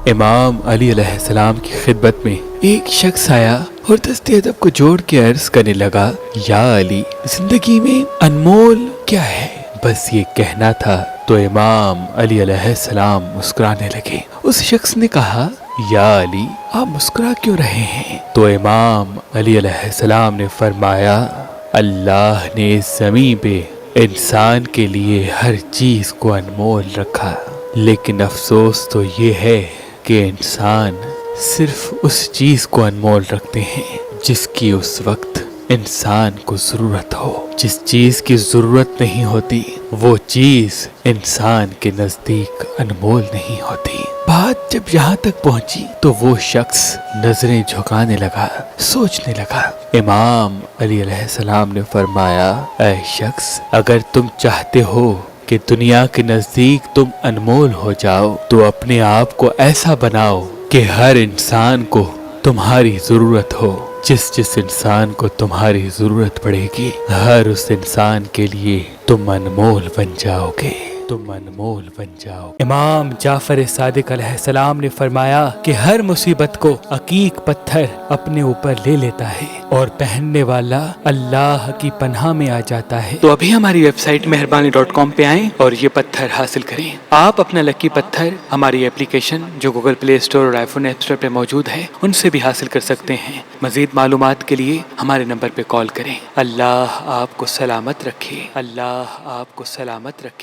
امام علی علیہ السلام کی خدمت میں ایک شخص آیا اور دست ادب کو جوڑ کے عرض کرنے لگا، یا علی، زندگی میں انمول کیا ہے؟ بس یہ کہنا تھا تو امام علی علیہ السلام مسکرانے لگے۔ اس شخص نے کہا، یا علی، آپ مسکرا کیوں رہے ہیں؟ تو امام علی علیہ السلام نے فرمایا، اللہ نے اس زمین پہ انسان کے لیے ہر چیز کو انمول رکھا، لیکن افسوس تو یہ ہے کہ انسان صرف اس چیز کو انمول رکھتے ہیں جس کی اس وقت انسان کو ضرورت ہو۔ جس چیز کی ضرورت نہیں ہوتی وہ چیز انسان کے نزدیک انمول نہیں ہوتی۔ بات جب یہاں تک پہنچی تو وہ شخص نظریں جھکانے لگا، سوچنے لگا۔ امام علی علیہ السلام نے فرمایا، اے شخص، اگر تم چاہتے ہو کہ دنیا کے نزدیک تم انمول ہو جاؤ تو اپنے آپ کو ایسا بناؤ کہ ہر انسان کو تمہاری ضرورت ہو۔ جس انسان کو تمہاری ضرورت پڑے گی، ہر اس انسان کے لیے تم انمول بن جاؤ گے، تم انمول بن جاؤ۔ امام جعفر صادق علیہ السلام نے فرمایا کہ ہر مصیبت کو عقیق پتھر اپنے اوپر لے لیتا ہے اور پہننے والا اللہ کی پناہ میں آ جاتا ہے۔ تو ابھی ہماری ویب سائٹ مہربانی.com پہ آئیں اور یہ پتھر حاصل کریں۔ آپ اپنا لکی پتھر ہماری اپلیکیشن جو گوگل پلے اسٹور اور آئی فون ایپ اسٹور پہ موجود ہے ان سے بھی حاصل کر سکتے ہیں۔ مزید معلومات کے لیے ہمارے نمبر پہ کال کریں۔ اللہ آپ کو سلامت رکھے، اللہ آپ کو سلامت رکھے۔